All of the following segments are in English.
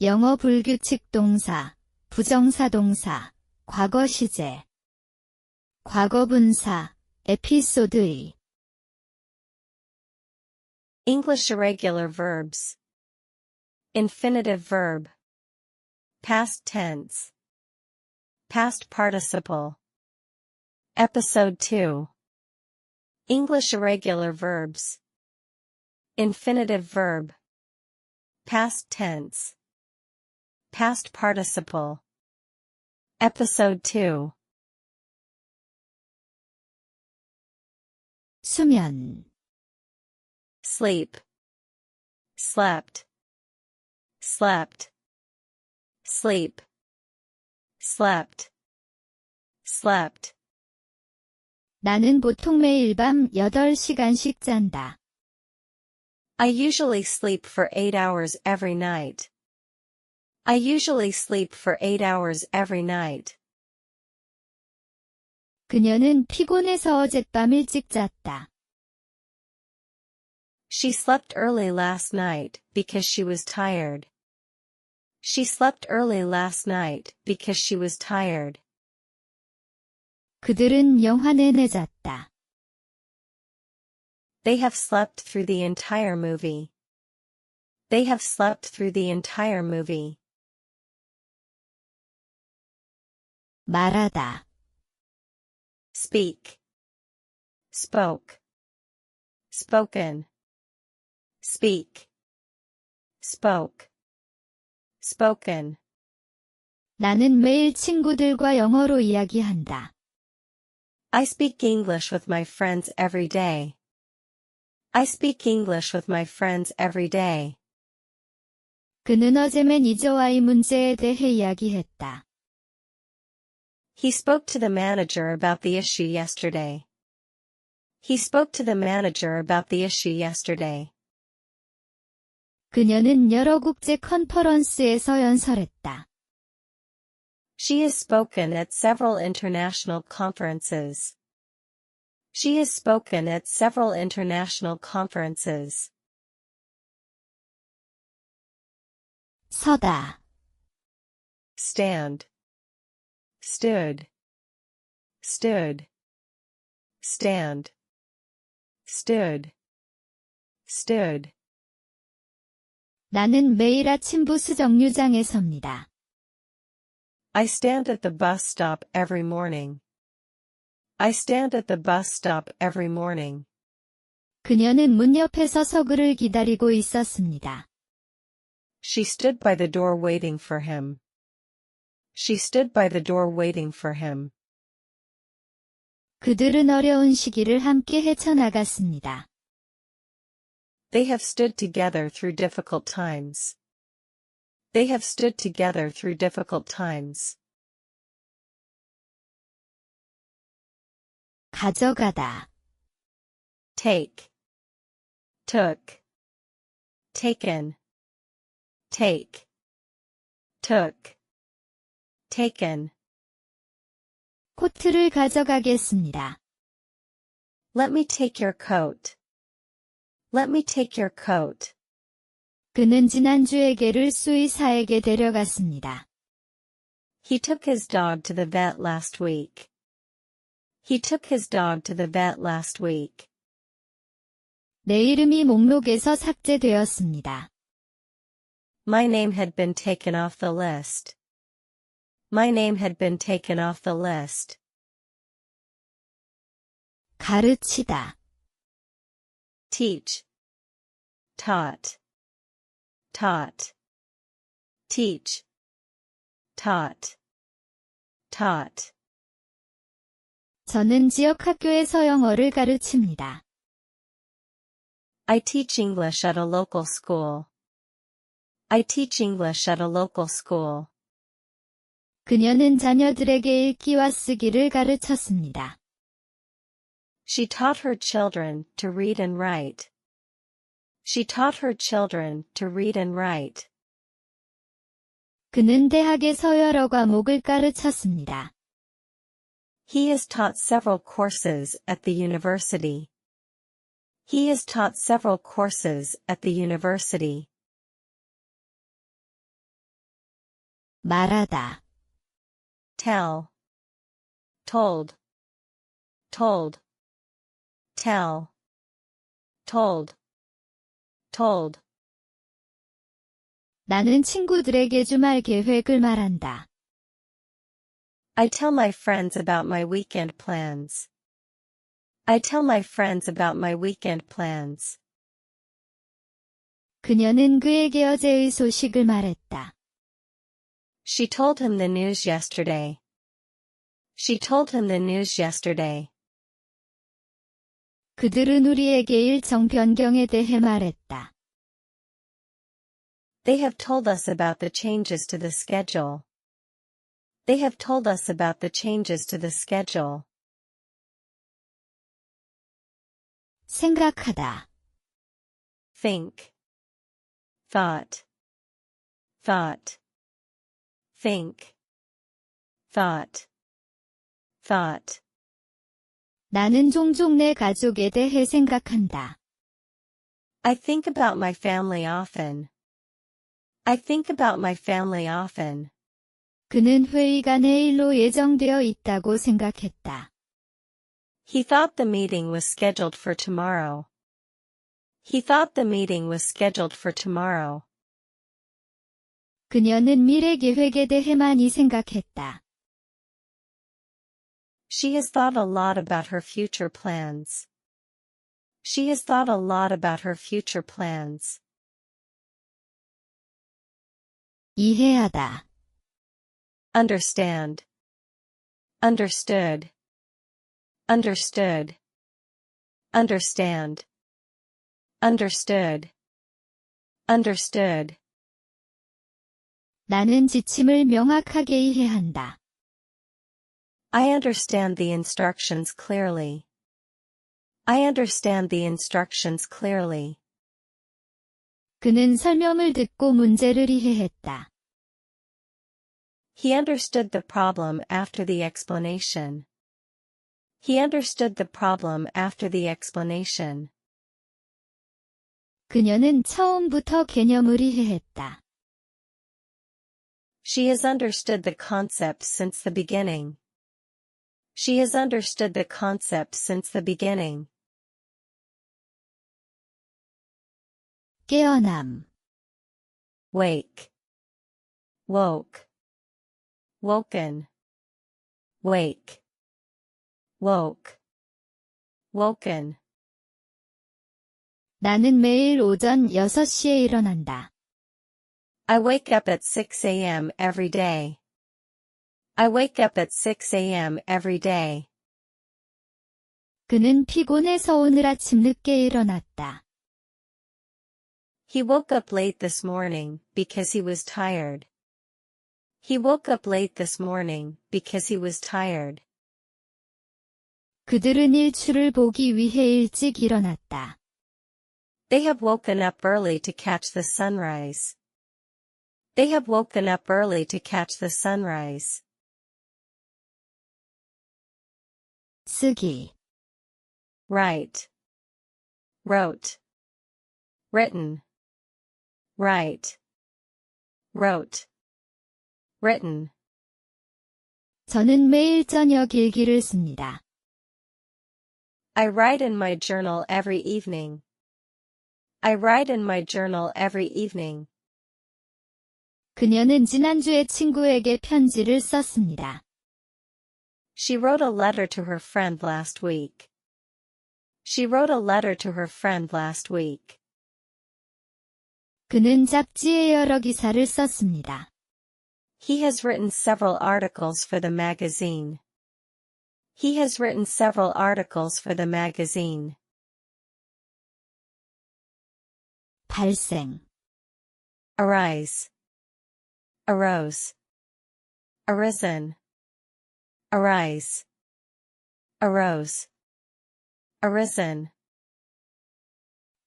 영어 불규칙 동사, 부정사동사, 과거 시제, 과거 분사, 에피소드 2. English irregular verbs. Infinitive verb. Past tense. Past participle. Episode 2. English irregular verbs. Infinitive verb. Past tense. Past participle. Episode 2. 수면, Sleep. Slept. Slept. Sleep. Slept. Slept. 나는 보통 매일 밤 8시간씩 잔다. I usually sleep for 8 hours every night. I usually sleep for 8 hours every night. 그녀는 피곤해서 어젯밤 일찍 잤다. She slept early last night because she was tired. She slept early last night because she was tired. 그들은 영화 내내 잤다. They have slept through the entire movie. They have slept through the entire movie. 말하다, Speak. Spoke. Spoken. Speak. Spoke. Spoken. 나는 매일 친구들과 영어로 이야기한다. I speak English with my friends every day. I speak English with my friends every day. 그는 어제 매니저와의 문제에 대해 이야기했다. He spoke to the manager about the issue yesterday. He spoke to the manager about the issue yesterday. 그녀는 여러 국제 컨퍼런스에서 연설했다. She has spoken at several international conferences. She has spoken at several international conferences. 서다, Stand. Stood. Stood. Stand. Stood. Stood. 나는 매일 아침 부스 정류장에 섭니다. I stand at the bus stop every morning. I stand at the bus stop every morning. 그녀는 문 옆에 서서 그를 기다리고 있었습니다. She stood by the door waiting for him. She stood by the door waiting for him. 그들은 어려운 시기를 함께 헤쳐나갔습니다. They have stood together through difficult times. They have stood together through difficult times. 가져가다, Take. Took. Taken. Take. Took. Taken. 코트를 가져가겠습니다. Let me take your coat. Let me take your coat. 그는 지난주에 개를 수의사에게 데려갔습니다. He took his dog to the vet last week. He took his dog to the vet last week. 내 이름이 목록에서 삭제되었습니다. My name had been taken off the list. My name had been taken off the list. 가르치다, Teach. Taught. Taught. Teach. Taught. Taught. 저는 지역 학교에서 영어를 가르칩니다. I teach English at a local school. I teach English at a local school. 그녀는 자녀들에게 읽기와 쓰기를 가르쳤습니다. She taught her children to read and write. She taught her children to read and write. 그는 대학에서 여러 과목을 가르쳤습니다. He has taught several courses at the university. He has taught several courses at the university. 말하다, tell, told, told, tell, told, told. 나는 친구들에게 주말 계획을 말한다. I tell my friends about my weekend plans. I tell my friends about my weekend plans. 그녀는 그에게 어제의 소식을 말했다. She told him the news yesterday. She told him the news yesterday. 그들은 우리에게 일정 변경에 대해 말했다. They have told us about the changes to the schedule. They have told us about the changes to the schedule. 생각하다, Think. Thought. Thought. Think. Thought. Thought. 나는 종종 내 가족에 대해 생각한다. I think about my family often. I think about my family often. 그는 회의가 내일로 예정되어 있다고 생각했다. He thought the meeting was scheduled for tomorrow. He thought the meeting was scheduled for tomorrow. 그녀는 미래 계획에 대해 많이 생각했다. She has thought a lot about her future plans. She has thought a lot about her future plans. 이해하다, Understand. Understood. Understood. Understand. Understood. Understood. 나는 지침을 명확하게 이해한다. I understand the instructions clearly. I understand the instructions clearly. 그는 설명을 듣고 문제를 이해했다. He understood the problem after the explanation. He understood the problem after the explanation. 그녀는 처음부터 개념을 이해했다. She has understood the concept since the beginning. She has understood the concept since the beginning. 깨어남, Wake. Woke. Woken. Wake. Woke. Woken. 나는 매일 오전 6시에 일어난다. I wake up at 6 a.m. every day. I wake up at 6 a.m. every day. 그는 피곤해서 오늘 아침 늦게 일어났다. He woke up late this morning because he was tired. He woke up late this morning because he was tired. 그들은 일출을 보기 위해 일찍 일어났다. They have woken up early to catch the sunrise. They have woken up early to catch the sunrise. 쓰기, Write. Wrote. Written. Write. Wrote. Written. 저는 매일 저녁 일기를 씁니다. I write in my journal every evening. I write in my journal every evening. 그녀는 지난주에 친구에게 편지를 썼습니다. She wrote a letter to her friend last week. She wrote a letter to her friend last week. 그는 잡지에 여러 기사를 썼습니다. He has written several articles for the magazine. He has written several articles for the magazine. 발생, Arise. Arose. Arisen. Arise. Arose. Arisen.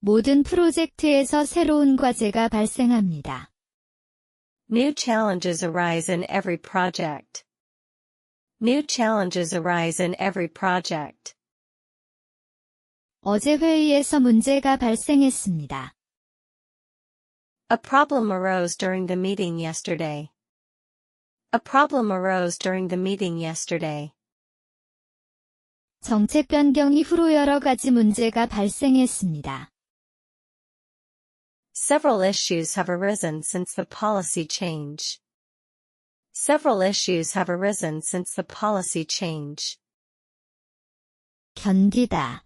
모든 프로젝트에서 새로운 과제가 발생합니다. New challenges arise in every project. New challenges arise in every project. 어제 회의에서 문제가 발생했습니다. A problem arose during the meeting yesterday. A problem arose during the meeting yesterday. 정책 변경 이후로 여러 가지 문제가 발생했습니다. Several issues have arisen since the policy change. Several issues have arisen since the policy change. 견디다,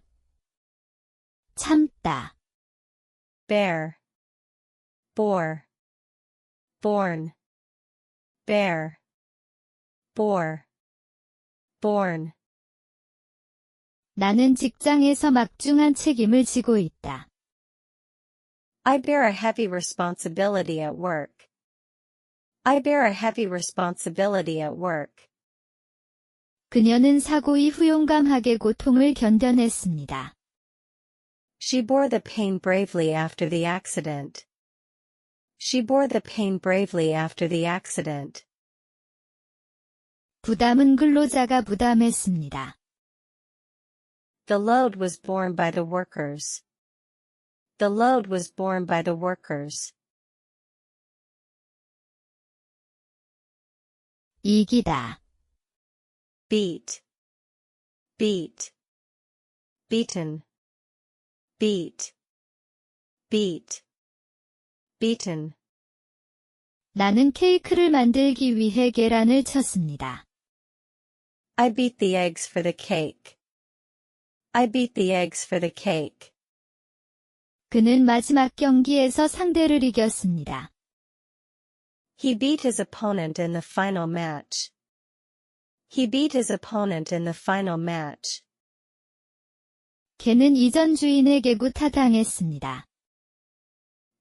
참다, Bear. Bore. Born. Bear. Bore. Born. 나는 직장에서 막중한 책임을 지고 있다. I bear a heavy responsibility at work. I bear a heavy responsibility at work. 그녀는 사고 이후 용감하게 고통을 견뎌냈습니다. She bore the pain bravely after the accident. She bore the pain bravely after the accident. 부담은 근로자가 부담했습니다. The load was borne by the workers. The load was borne by the workers. 이기다, Beat. Beat. Beaten. Beat. Beat. Beaten. 나는 케이크를 만들기 위해 계란을 쳤습니다. I beat the eggs for the cake. I beat the eggs for the cake. 그는 마지막 경기에서 상대를 이겼습니다. He beat his opponent in the final match. He beat his opponent in the final match. 개는 이전 주인에게 구타당했습니다.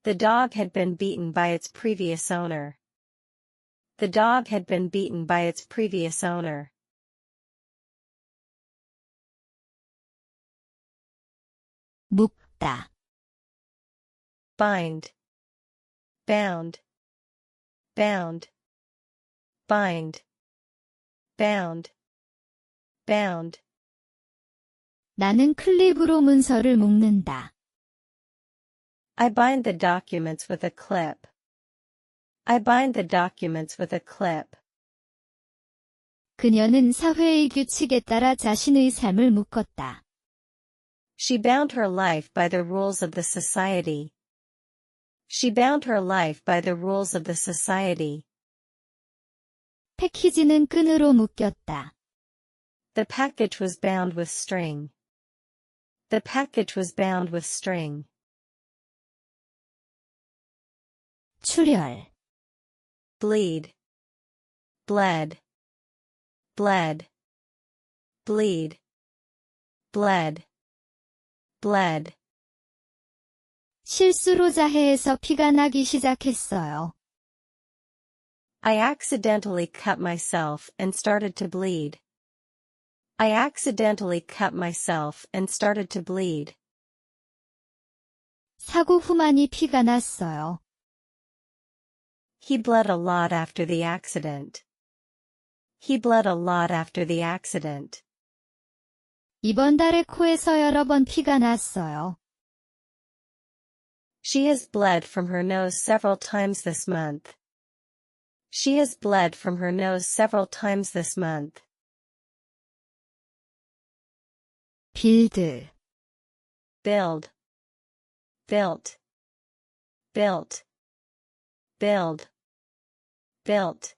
The dog had been beaten by its previous owner. The dog had been beaten by its previous owner. 묶다, Bind. Bound. Bound. Bind. Bound. Bound. 나는 클립으로 문서를 묶는다. I bind the documents with a clip. I bind the documents with a clip. 그녀는 사회의 규칙에 따라 자신의 삶을 묶었다. She bound her life by the rules of the society. She bound her life by the rules of the society. 패키지는 끈으로 묶였다. The package was bound with string. The package was bound with string. 출혈, Bleed. Bled. Bled. Bleed. Bled. Bled. 실수로 자해에서 피가 나기 시작했어요. I accidentally cut myself and started to bleed. I accidentally cut myself and started to bleed. 사고 후 많이 피가 났어요. He bled a lot after the accident. He bled a lot after the accident. 이번 달에 코에서 여러 번 피가 났어요. She has bled from her nose several times this month. She has bled from her nose several times this month. 빌드, Build. Built. Built. Build. Built.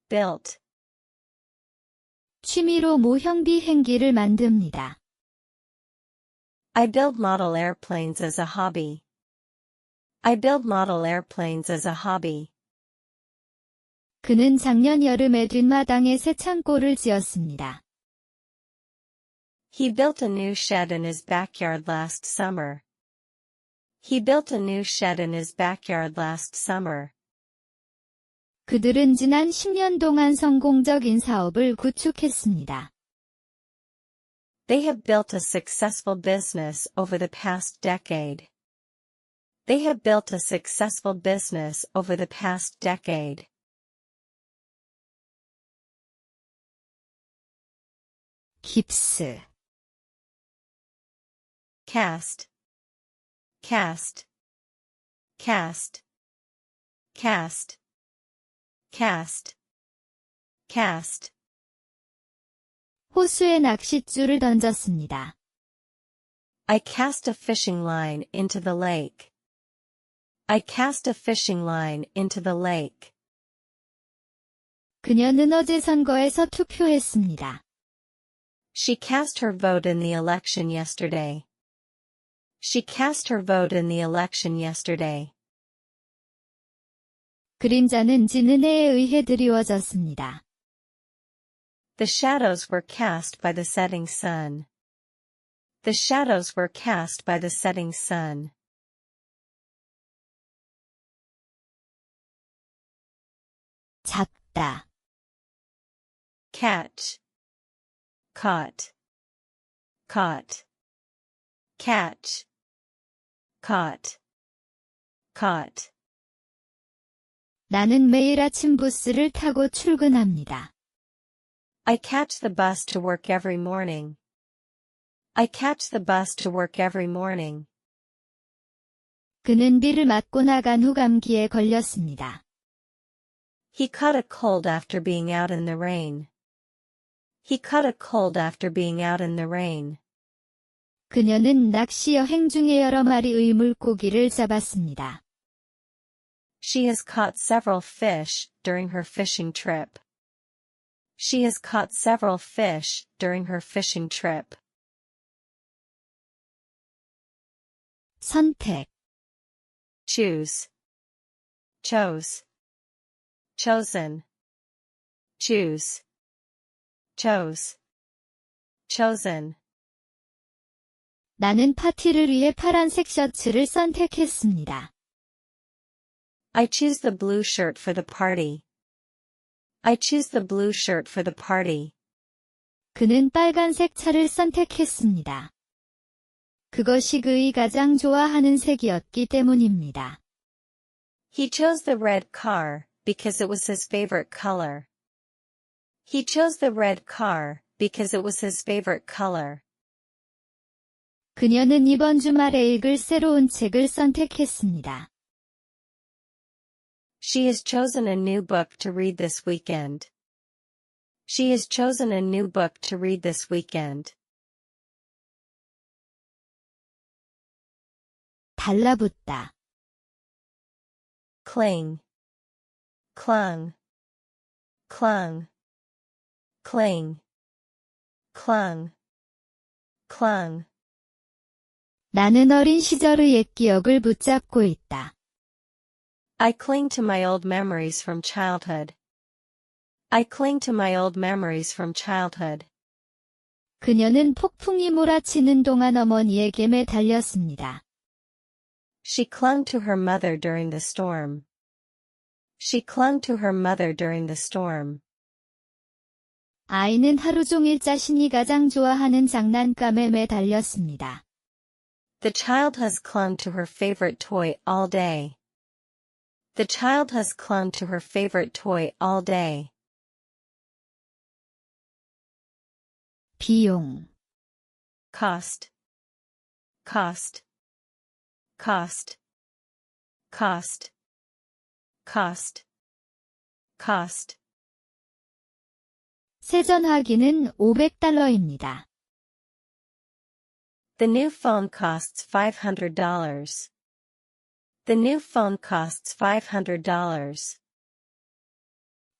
Built. 취미로 모형 비행기를 만듭니다. I build model airplanes as a hobby. I build model airplanes as a hobby. 그는 작년 여름에 뒷마당에 새 창고를 지었습니다. He built a new shed in his backyard last summer. He built a new shed in his backyard last summer. 그들은 지난 10년 동안 성공적인 사업을 구축했습니다. They have built a successful business over the past decade. They have built a successful business over the past decade. 깁스, Cast. Cast. Cast. Cast. Cast. Cast. 호수에 낚싯줄을 던졌습니다. I cast a fishing line into the lake. I cast a fishing line into the lake. 그녀는 어제 선거에서 투표했습니다. She cast her vote in the election yesterday. She cast her vote in the election yesterday. 그림자는 지는 해에 의해 드리워졌습니다. The shadows were cast by the setting sun. The shadows were cast by the setting sun. 잡다, Catch. Caught. Caught. Catch. Caught. Caught. 나는 매일 아침 부스를 타고 출근합니다. I catch the bus to work every morning. I catch the bus to work every morning. 그는 비를 맞고 나간 후 감기에 걸렸습니다. He caught a cold after being out in the rain. He caught a cold after being out in the rain. 그녀는 낚시 여행 중에 여러 마리의 물고기를 잡았습니다. She has caught several fish during her fishing trip. She has caught several fish during her fishing trip. 선택, Choose. Chose. Chosen. Choose. Chose. Chosen. 나는 파티를 위해 파란색 셔츠를 선택했습니다. I choose the blue shirt for the party. I choose the blue shirt for the party. 그는 빨간색 차를 선택했습니다. 그것이 그의 가장 좋아하는 색이었기 때문입니다. He chose the red car because it was his favorite color. He chose the red car because it was his favorite color. 그녀는 이번 주말에 읽을 새로운 책을 선택했습니다. She has chosen a new book to read this weekend. She has chosen a new book to read this weekend. 달라붙다, Cling. Clung. Clung. Cling. Clung. Clung. 나는 어린 시절의 옛 기억을 붙잡고 있다. I cling to my old memories from childhood. I cling to my old memories from childhood. 그녀는 폭풍이 몰아치는 동안 어머니에게 매달렸습니다. She clung to her mother during the storm. She clung to her mother during the storm. 아이는 하루 종일 자신이 가장 좋아하는 장난감에 매달렸습니다. The child has clung to her favorite toy all day. The child has clung to her favorite toy all day. 비용, Cost. Cost. Cost. Cost. Cost. Cost. 새 전화기는 $500입니다. The new phone costs $500. The new phone costs $500.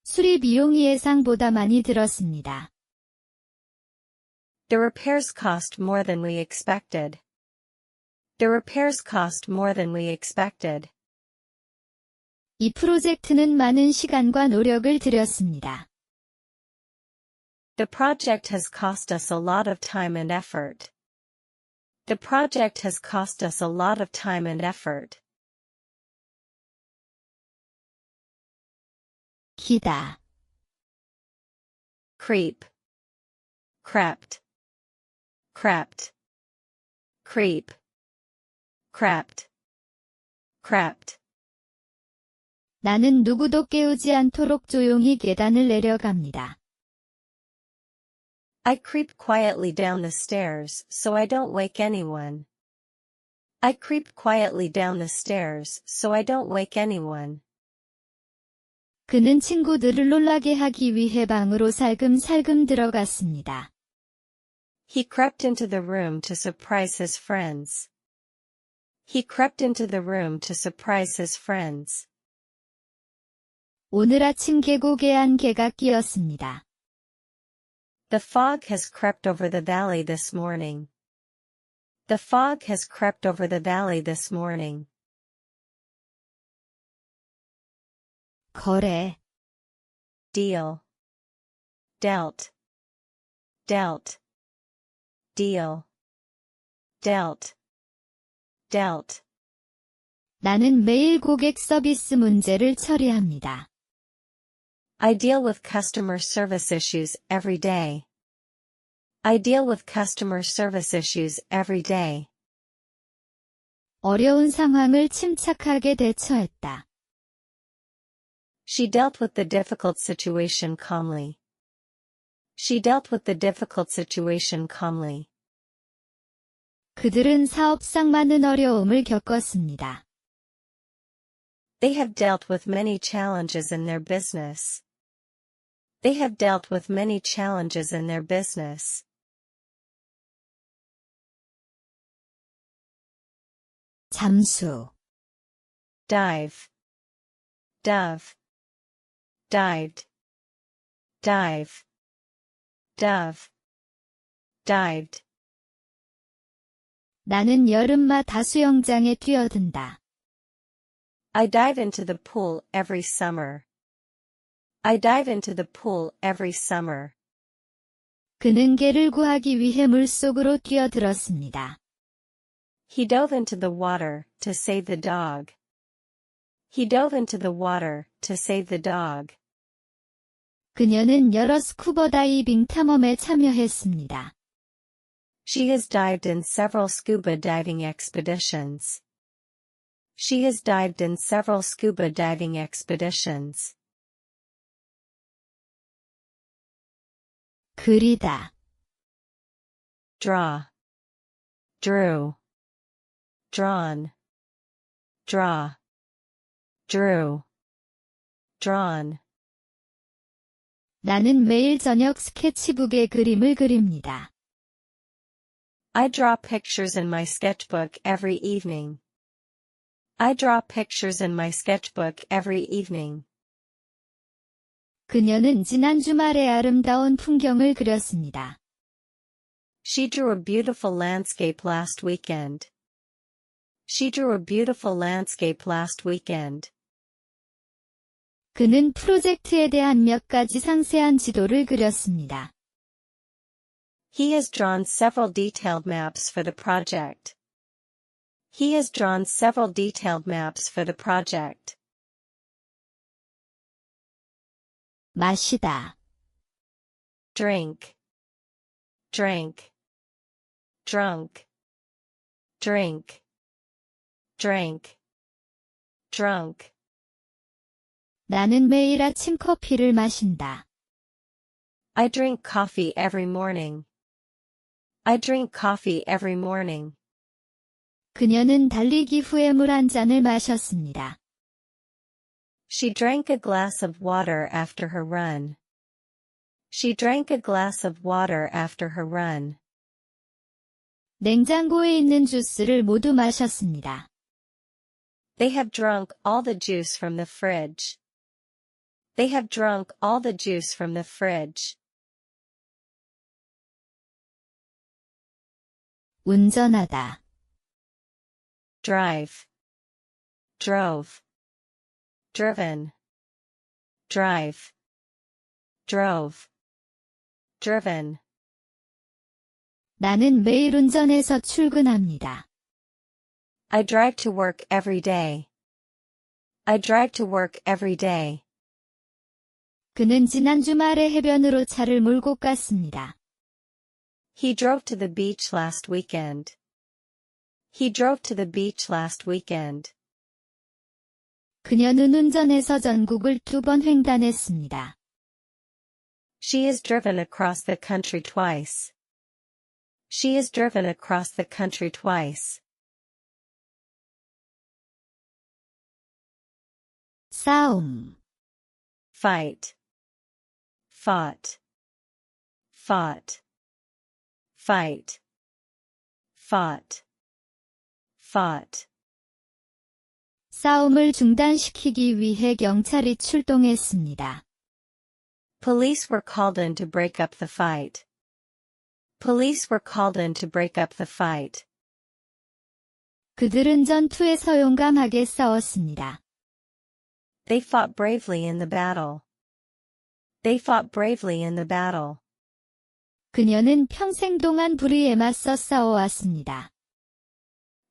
수리 비용이 예상보다 많이 들었습니다. The repairs cost more than we expected. The repairs cost more than we expected. 이 프로젝트는 많은 시간과 노력을 들였습니다. The project has cost us a lot of time and effort. The project has cost us a lot of time and effort. 기다, Creep. Crept. Crept. Creep. Crept. Crept. 나는 누구도 깨우지 않도록 조용히 계단을 내려갑니다. I creep quietly down the stairs so I don't wake anyone. I creep quietly down the stairs so I don't wake anyone. 그는 친구들을 놀라게 하기 위해 방으로 살금살금 들어갔습니다. He crept into the room to surprise his friends. He crept into the room to surprise his friends. 오늘 아침 계곡에 안개가 끼었습니다. The fog has crept over the valley this morning. The fog has crept over the valley this morning. 거래, Deal. Dealt. Dealt. Deal. Dealt. Dealt. 나는 매일 고객 서비스 문제를 처리합니다. I deal with customer service issues every day. I deal with customer service issues every day. 어려운 상황을 침착하게 대처했다. She dealt with the difficult situation calmly. She dealt with the difficult situation calmly. 그들은 사업상 많은 어려움을 겪었습니다. They have dealt with many challenges in their business. They have dealt with many challenges in their business. 잠수, Dive. Dove. Dived. Dive. Dove. Dived. 나는 여름마다 수영장에 뛰어든다. I dive into the pool every summer. I dive into the pool every summer. 그는 개를 구하기 위해 물속으로 뛰어들었습니다. He dove into the water to save the dog. He dove into the water to save the dog. 그녀는 여러 스쿠버 다이빙 탐험에 참여했습니다. She has dived in several scuba diving expeditions. She has dived in several scuba diving expeditions. 그리다, Draw. Drew. Drawn. Draw. Drew. Drawn. 나는 매일 저녁 스케치북에 그림을 그립니다. I draw pictures in my sketchbook every evening. I draw pictures in my sketchbook every evening. 그녀는 지난 주말에 아름다운 풍경을 그렸습니다. She drew a beautiful landscape last weekend. She drew a beautiful landscape last weekend. 그는 프로젝트에 대한 몇 가지 상세한 지도를 그렸습니다. He has drawn several detailed maps for the project. He has drawn several detailed maps for the project. 마시다, Drink. Drank. Drunk. Drink. Drank. Drunk. 나는 매일 아침 커피를 마신다. I drink coffee every morning. I drink coffee every morning. 그녀는 달리기 후에 물 한 잔을 마셨습니다. She drank a glass of water after her run. She drank a glass of water after her run. 냉장고에 있는 주스를 모두 마셨습니다. They have drunk all the juice from the fridge. They have drunk all the juice from the fridge. 운전하다, Drive. Drove. Driven. Drive. Drove. Driven. 나는 매일 운전해서 출근합니다. I drive to work every day. I drive to work every day. 그는 지난 주말에 해변으로 차를 몰고 갔습니다. He drove to the beach last weekend. He drove to the beach last weekend. 그녀는 운전해서 전국을 2번 횡단했습니다. She has driven across the country twice. She has driven across the country twice. 싸움, fight, fought, fought, fight, fought, fought. 싸움을 중단시키기 위해 경찰이 출동했습니다. Police were called in to break up the fight. Police were called in to break up the fight. 그들은 전투에서 용감하게 싸웠습니다. They fought bravely in the battle. They fought bravely in the battle. 그녀는 평생 동안 불의에 맞서 싸워왔습니다.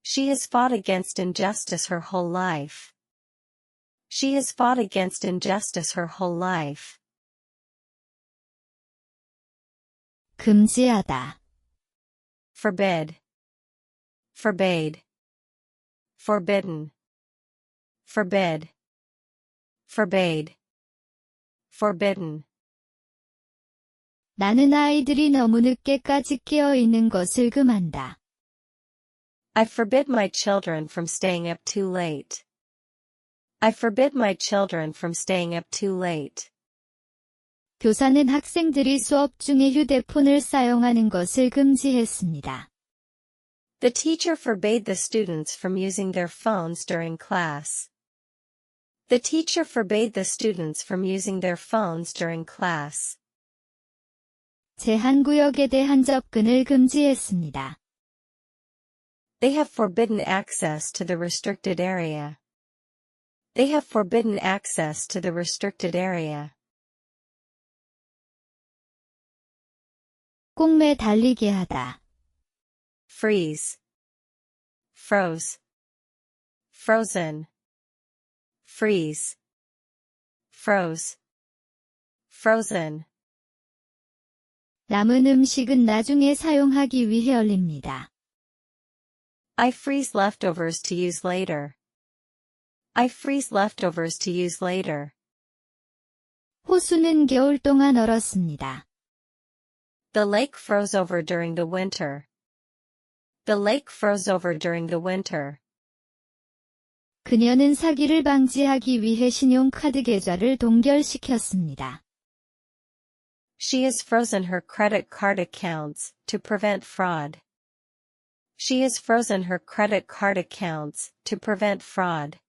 She has fought against injustice her whole life. She has fought against injustice her whole life. 금지하다. Forbid, forbade, forbidden, forbid, forbade, forbidden. 나는 아이들이 너무 늦게까지 깨어 있는 것을 금한다. I forbid my children from staying up too late. I forbid my children from staying up too late. 교사는 학생들이 수업 중에 휴대폰을 사용하는 것을 금지했습니다. The teacher forbade the students from using their phones during class. The teacher forbade the students from using their phones during class. 제한구역에 대한 접근을 금지했습니다. They have forbidden access to the restricted area. They have forbidden access to the restricted area. 꽁매 달리게 하다. Freeze, froze, frozen, freeze, froze, frozen. 남은 음식은 나중에 사용하기 위해 얼립니다. I freeze leftovers to use later. I freeze leftovers to use later. 호수는 겨울 동안 얼었습니다. The lake froze over during the winter. The lake froze over during the winter. 그녀는 사기를 방지하기 위해 신용카드 계좌를 동결시켰습니다. She has frozen her credit card accounts to prevent fraud. She has frozen her credit card accounts to prevent fraud.